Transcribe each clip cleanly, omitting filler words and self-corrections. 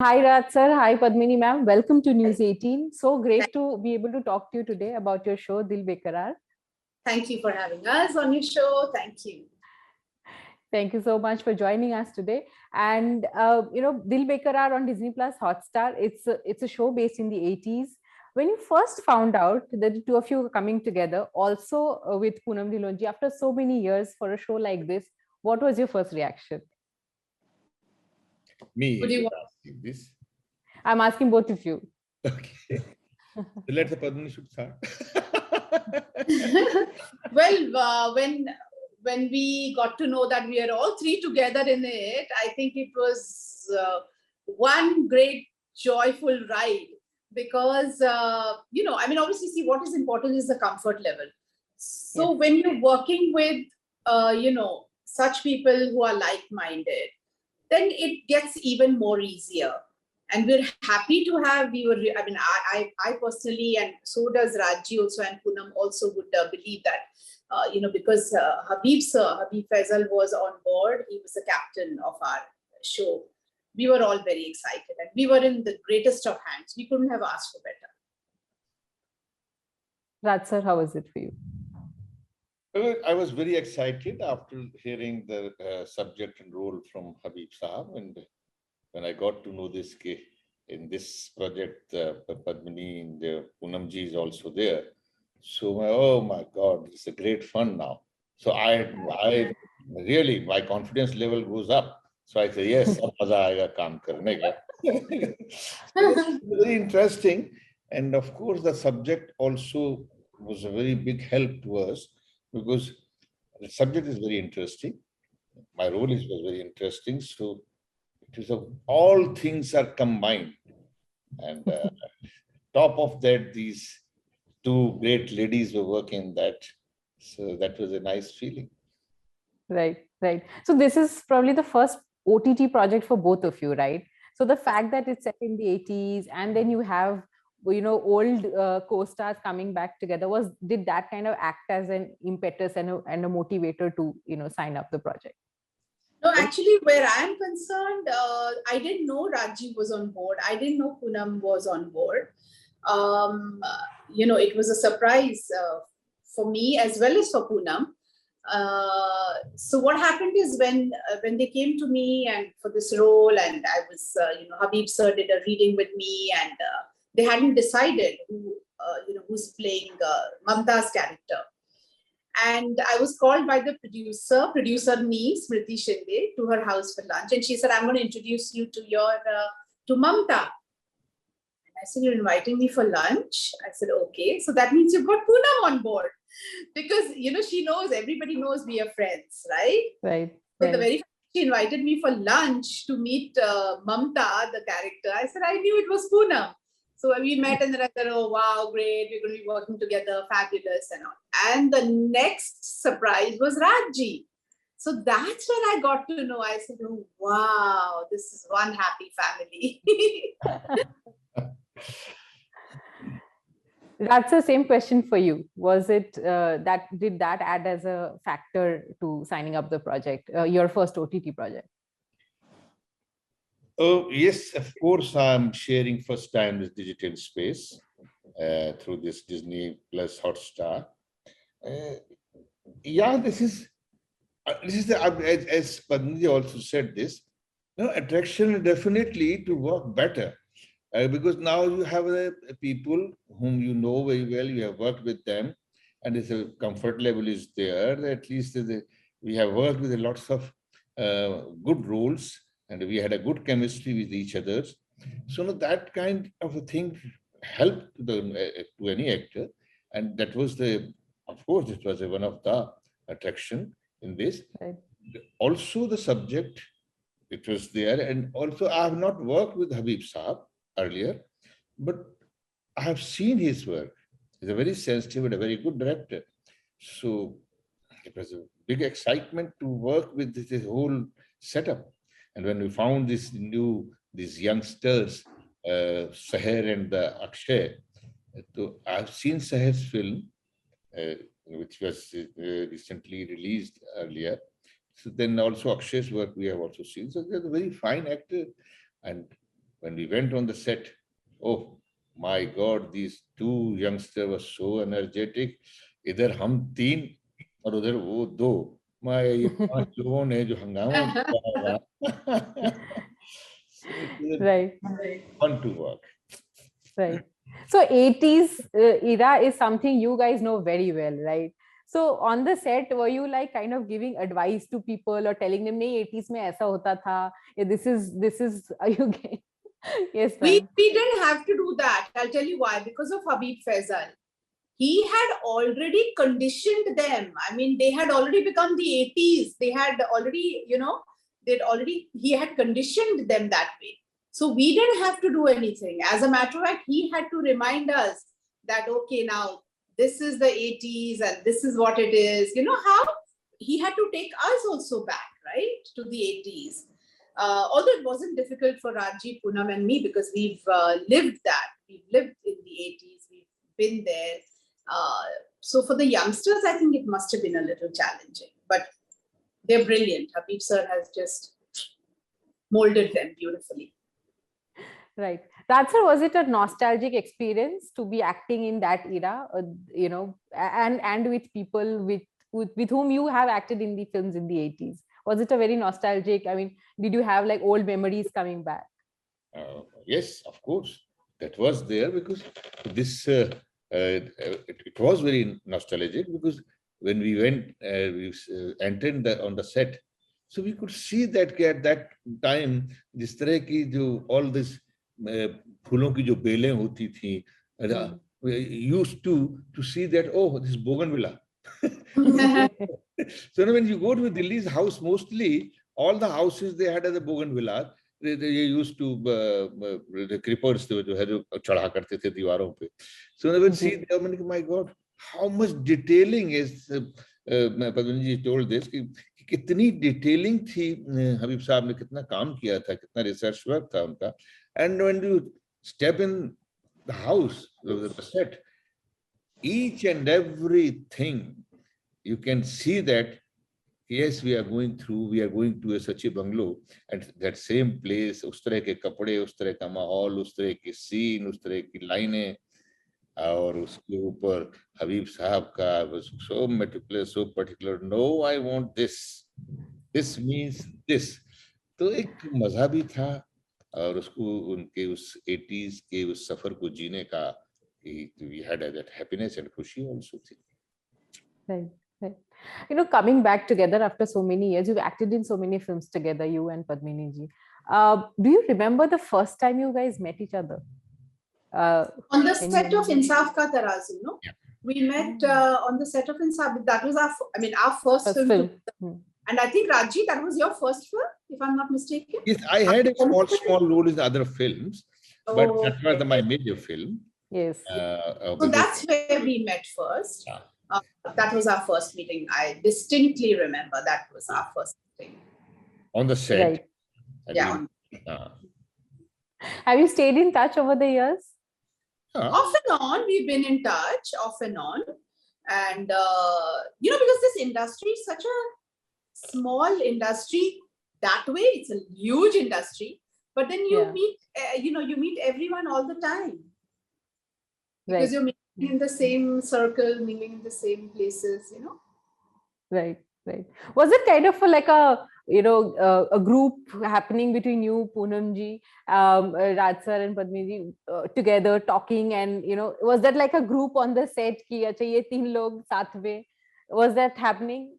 Hi Raj sir, hi Padmini ma'am. Welcome to News 18. So great to be able to talk to you today about your show Dil Bekarar. Thank you for having us on your show. Thank you. Thank you so much for joining us today. And Dil Bekarar on Disney Plus Hotstar. It's a show based in the 80s. When you first found out that the two of you were coming together, also with Poonam Dhillonji, after so many years for a show like this, what was your first reaction? Me, Would you you're want- asking this. I'm asking both of you. Okay. So let the Padmini should start. Well, when we got to know that we are all three together in it, I think it was one great joyful ride because obviously, see, what is important is the comfort level. So Yes. when you're working with such people who are like-minded, then it gets even more easier. And we're happy to have, I personally, and so does Raji also, and Poonam also would believe that, because Habib Faisal was on board, he was the captain of our show. We were all very excited and we were in the greatest of hands. We couldn't have asked for better. Raj sir, how was it for you? Well, I was very excited after hearing the subject and role from Habib Saab, and when I got to know this in this project, Padmini and Poonamji is also there. So oh my God, it's a great fun now. So I really, my confidence level goes up. So I say yes, ab maza aayega kaam karne ka. It's very interesting, and of course the subject also was a very big help to us because the subject is very interesting. My role was very interesting. So it is all things are combined, and top of that, these two great ladies were working that. So that was a nice feeling. Right, right. So this is probably the first OTT project for both of you, right? So the fact that it's set in the 80s and then you have, old co-stars coming back together, did that kind of act as an impetus and a motivator to, sign up the project? No, actually, where I am concerned, I didn't know Raji was on board. I didn't know Poonam was on board. It was a surprise for me as well as for Poonam. So what happened is when they came to me and for this role, and I was, Habib sir did a reading with me, and they hadn't decided who's playing Mamta's character. And I was called by the producer Nee, Smriti Shinde, to her house for lunch. And she said, I'm going to introduce you to to Mamta. And I said, you're inviting me for lunch? I said, okay. So that means you've got Poonam on board. Because, she knows, everybody knows we are friends, right? Right. So the very first she invited me for lunch to meet Mamta, the character. I said, I knew it was Poonam. So we met and then I said, oh, wow, great. We're going to be working together. Fabulous and all. And the next surprise was Raji. So that's when I got to know. I said, oh, wow, this is one happy family. That's the same question for you. Was it did that add as a factor to signing up the project, your first OTT project? Oh, yes, of course, I'm sharing first time this digital space through this Disney Plus Hotstar. Yeah, this is as Padmini also said this. Attraction definitely to work better because now you have people whom you know very well. You have worked with them, and it's a comfort level is there. At least we have worked with lots of good roles, and we had a good chemistry with each other. So that kind of a thing helped to any actor, and that was of course, it was one of the attraction in this. Right. Also, the subject, it was there, and also I have not worked with Habib Saab earlier, but I have seen his work. He's a very sensitive and a very good director. So it was a big excitement to work with this whole setup. And when we found these youngsters, Seher and Akshay, I've seen Seher's film, which was recently released earlier. So then also Akshay's work we have also seen. So they're a very fine actor, and when we went on the set, oh my God, these two youngsters were so energetic. इधर हम तीन और उधर वो दो. ये 5 लोगों ने जो हंगामा किया होगा. So it was Right. fun to work. Right. So 80s era is something you guys know very well, right? So on the set, were you like kind of giving advice to people or telling them, "नहीं 80s में ऐसा होता था. This is are you getting?" Yes, We ma'am. didn't have to do that. I'll tell you why. Because of Habib Faizal. He had already conditioned them. I mean, they had already become the 80s. They had already, he had conditioned them that way. So we didn't have to do anything. As a matter of fact, he had to remind us that, okay, now this is the 80s and this is what it is. You know how he had to take us also back, right, to the 80s. Although it wasn't difficult for Raji, Poonam and me because we've lived that. We've lived in the 80s. We've been there. So for the youngsters, I think it must have been a little challenging, but they're brilliant. Habib sir has just molded them beautifully. Right. Raj sir, was it a nostalgic experience to be acting in that era, and with people with whom you have acted in the films in the 80s? Was it a very nostalgic? I mean, did you have like old memories coming back? Yes, of course. That was there because this it was very nostalgic because when we went, we entered on the set, so we could see that at that time, जिस तरह की जो all this फूलों की जो बेलें होती थी, we used to see that, oh, this is bougainvillea. So when you go to Delhi's house, mostly all the houses they had as a bougainvillea. They used to the creepers जो है जो चढ़ा करते थे दीवारों पे. So when see them, my God, how much detailing is Padmini ji told this कि कितनी detailing थी. हबीब साहब ने कितना काम किया था, कितना research work था उनका. And when you step in the house, the set, each and everything, you can see that, yes, we are going to a such a bungalow, and that same place, उस तरह के कपड़े, उस तरह का माहौल, उस तरह की scene, उस तरह की लाइनें, और उसके ऊपर हबीब साहब का was so meticulous, so particular. No, I want this. This means this. तो एक मजा भी था और उसको उनके उस 80s के उस सफर को जीने का we had that happiness and खुशी also थी. Right. Right. Coming back together after so many years, you've acted in so many films together, you and Padmini ji. Do you remember the first time you guys met each other? On the set of Insaf Ka Tarazu, no? Yeah. We met on the set of Insaf. That was our first film. And I think, Raji, that was your first film, if I'm not mistaken? Yes, I had a small role in other films, but that was my major film. Yes. So that's where we met first. Yeah. That was our first meeting. I distinctly remember that was our first meeting. On the set. Right. Yeah. Have you stayed in touch over the years? Off and on, we've been in touch, off and on. And, because this industry is such a small industry, that way, it's a huge industry. But then you meet, you meet everyone all the time. Because you're meeting in the same circle, meeting in the same places, Right. Was it kind of like a group happening between you, Poonam ji, Raj sir and Padmini ji together talking, and was that like a group on the set ki acha ye teen log saath mein? Was that happening?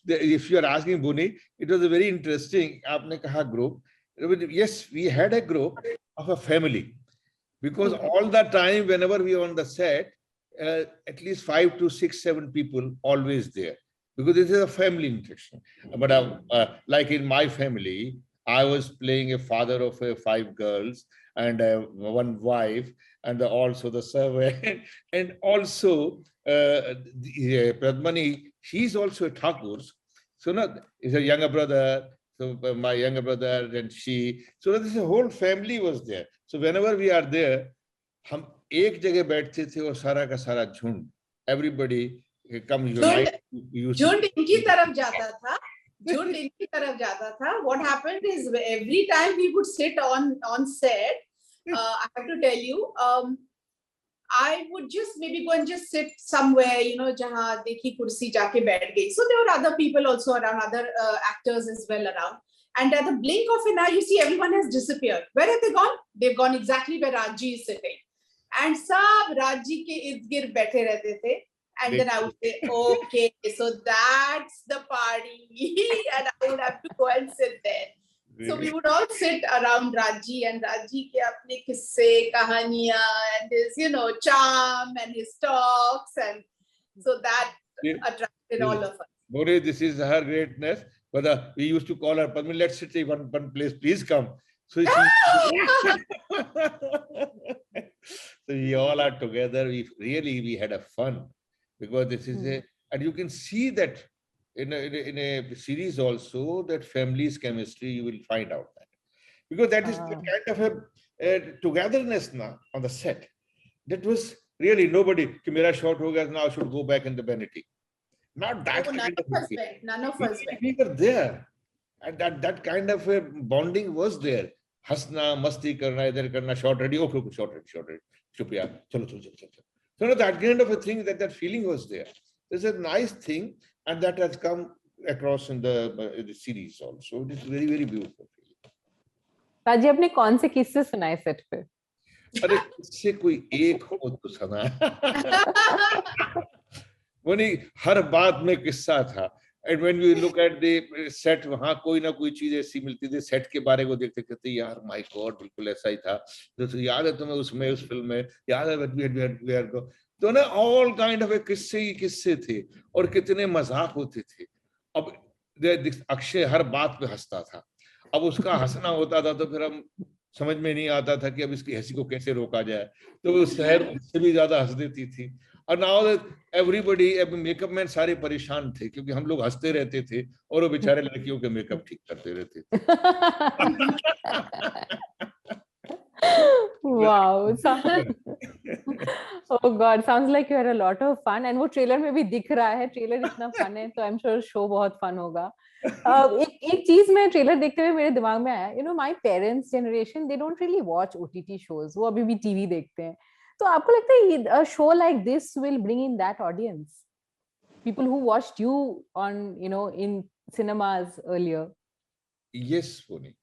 If you are asking Buni, it was a very interesting. Aapne kaha group. Yes, we had a group of a family, because all the time, whenever we are on the set, at least 5 to 6, 7 people always there, because this is a family interaction. But like in my family, I was playing a father of 5 girls and 1 wife, and also the servant, and also Padmini, she's also a Thakur. So is a younger brother. So my younger brother and she. So this whole family was there. So whenever we are there, हम एक जगह बैठते थे और सारा का सारा झुंड, everybody come unite. झुंड इनकी तरफ जाता था, जो इनकी तरफ जाता था. What happened is every time we would sit on set, I have to tell you, I would just maybe go and just sit somewhere, you know, jahan dekhi kursi jaake baith gayi. So there were other people also around, other actors as well around. And at the blink of an eye, you see everyone has disappeared. Where have they gone? They've gone exactly where Raji is sitting. And sab Raji ke ird-gird baithe rehte the. And then I would say, okay, so that's the party. And I would have to go and sit there. So we would all sit around Raji, and Raji ke apne kisse, kahaniyan, and his, you know, charm and his talks, and so that attracted all of us. More, this is her greatness. But we used to call her, Padmini, let's sit in one place, please come. So so we all are together. We had a fun, because this is and you can see that in a series also, that family's chemistry, you will find out that, because that is the kind of a togetherness now on the set. That was really nobody, ki mera shot ho gaya, now I should go back in the vanity. Not that kind of thing. None of us went. We were there, and that kind of a bonding was there. Hasna, masti karna, idhar karna, shot ready, okay, shot ready, chupiya, chalo. So no, that kind of a thing, that feeling was there. It's a nice thing, and that has come across in the series also. It is very, very beautiful. राजी, आपने कौन से किस्से सुनाए set पे? अरे किससे कोई एक हो तो सुना. वो नहीं, हर बात में किस्सा था. And when we look at the set, वहाँ कोई ना कोई चीज ऐसी मिलती थी. सेट के बारे को देखते कहते यार, माय गॉड, बिल्कुल ऐसा ही था. तो याद है तुम्हें उसमें, उस फिल्म में, याद है तो ना, ऑल काइंड ऑफ किस्से ही किस्से थे, और कितने मजाक होते थे. अब अक्षय हर बात पे हंसता था. अब उसका हंसना होता था तो फिर हम समझ में नहीं आता था कि अब इसकी हंसी को कैसे रोका जाए. तो शहर उससे भी ज्यादा हंस देती थी. और नाउ एवरीबॉडी, मेकअप मैन सारे परेशान थे, क्योंकि हम लोग हंसते रहते थे और वो बेचारे लड़कियों के मेकअप ठीक करते रहते थे. Wow. Oh God, sounds like you had a lot of fun. And वो ट्रेलर में भी दिख रहा है. ट्रेलर इतना फन है, तो I'm sure शो बहुत फन होगा. एक चीज मैं ट्रेलर देखते हुए मेरे दिमाग में आया, you know, my parents generation, they don't really watch OTT shows. वो अभी भी टीवी देखते हैं. तो आपको लगता है a show like this will bring in that audience, people who watched you on, you know, in cinemas earlier? Yes, Puni.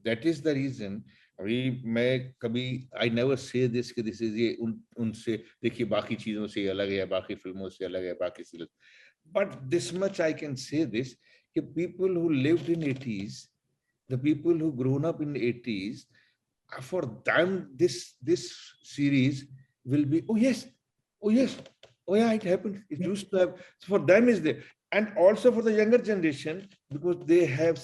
That is the reason. अभी मैं कभी I never say this कि this is ये उनसे देखिए बाकी चीजों से अलग है, बाकी फिल्मों से अलग है, बाकी series. But this much I can say this, कि people who lived in 80s, the people who grown up in 80s, for them this series will be, oh yes, oh yeah, it happened, it used to have. So for them is there. And also for the younger generation, because they have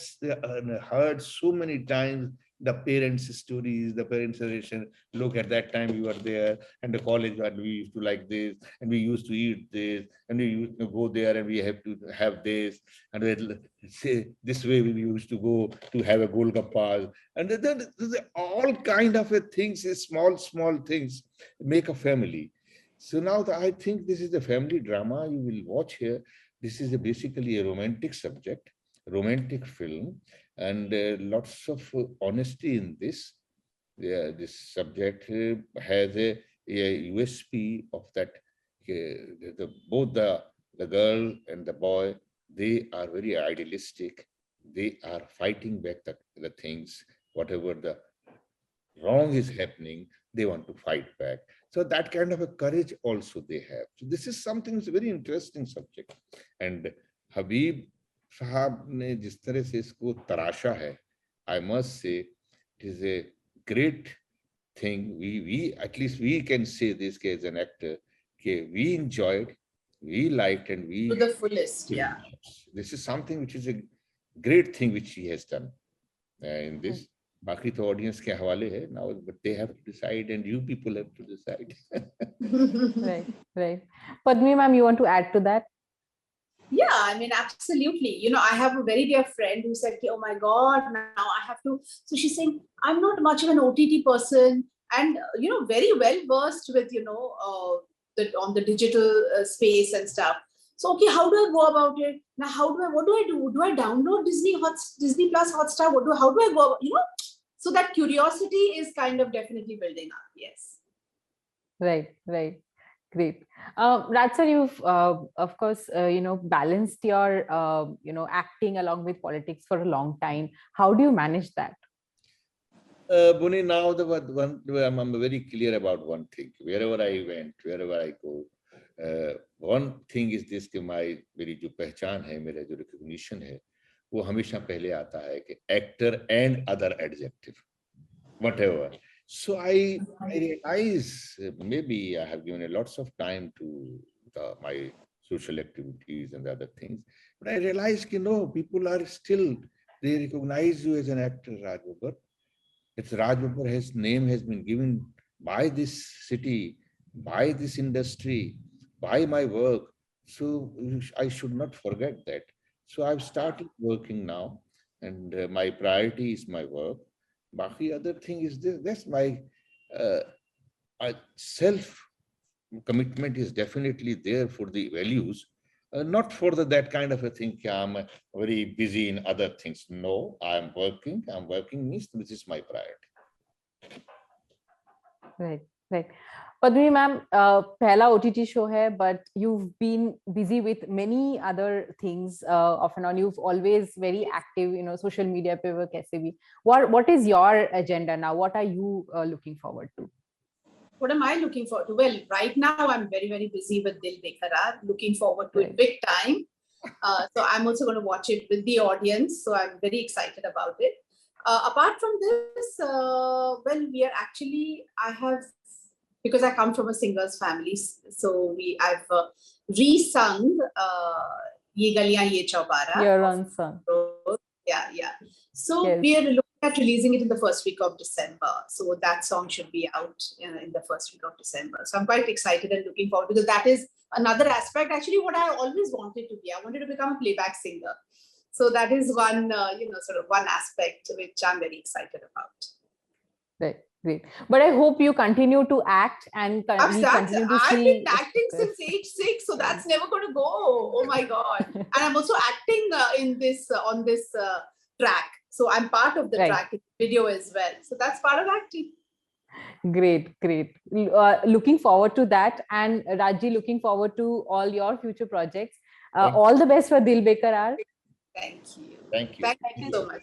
heard so many times the parents' stories, the parents' generation. Look, at that time we were there, and the college, and we used to like this, and we used to eat this, and we used to go there, and we have to have this, and we'll say this way we used to go to have a golgappa, and then all kind of things, small things make a family. So now I think this is the family drama you will watch here. This is basically a romantic subject, romantic film, and lots of honesty in this. This subject has a USP of that. Both the girl and the boy, they are very idealistic. They are fighting back the things, whatever the wrong is happening, they want to fight back. So that kind of a courage also they have. So this is something, it's a very interesting subject. And Habib Sahab ne jis tarah se isko tarasha hai, I must say it is a great thing. We at least we can say this as an actor, okay, we enjoyed, we liked, and we to the fullest. Yeah, this is something which is a great thing which he has done in this. बाकी तो audience के हवाले है now, but they have to decide, and you people have to decide. Right. Padmi ma'am, you want to add to that? Yeah, I mean, absolutely. You know, I have a very dear friend who said, oh my God, now I have to. So she's saying, I'm not much of an OTT person, and, you know, very well versed with, you know, on the digital space and stuff. So, okay, how do I go about it? Now, what do I do? Do I download Disney Plus Hotstar? How do I go, So that curiosity is kind of definitely building up. Yes. Right, right. Great. Raj sir, you've, of course, balanced your, acting along with politics for a long time. How do you manage that? Buni, now I'm very clear about one thing. Wherever I went, wherever I go, one thing is this कि मेरी जो पहचान है, मेरा जो recognition है, वो हमेशा पहले आता है कि actor and other adjective, whatever. So I realize maybe I have given a lots of time to my social activities and other things, but I realize people are still, they recognize you as an actor, Raj Babbar. If Raj Babbar, his name has been given by this city, by this industry, by my work, so I should not forget that. So I've started working now, and my priority is my work. Baki other thing is this, that's my self commitment is definitely there for the values, not for that kind of a thing. I'm very busy in other things. No, I'm working means this is my priority. Right, right. Padmini ma'am, pehla OTT show hai, but you've been busy with many other things off and on. You've always very active, social media pe wo kaise bhi. What is your agenda now? What are you looking forward to? What am I looking forward to? Well, right now I'm very, very busy with Dil Bekarar, looking forward to it big time. So I'm also going to watch it with the audience. So I'm very excited about it. Apart from this, well, because I come from a singer's family, so I've re-sung Ye Galiyan Ye Chaubara. Your own song. Yeah. So we are looking at releasing it in the first week of December. So that song should be out in the first week of December. So I'm quite excited and looking forward, because that is another aspect. Actually, what I always wanted to be, I wanted to become a playback singer. So that is one, sort of one aspect which I'm very excited about. Right, great. But I hope you continue to act and I've been acting since age 6, so that's never going to go. Oh my God! And I'm also acting on this track. So I'm part of the track video as well. So that's part of acting. Great. Looking forward to that, and Rajji, looking forward to all your future projects. All the best for Dil Bekarar. Thank you. Thank you. Thank you so much.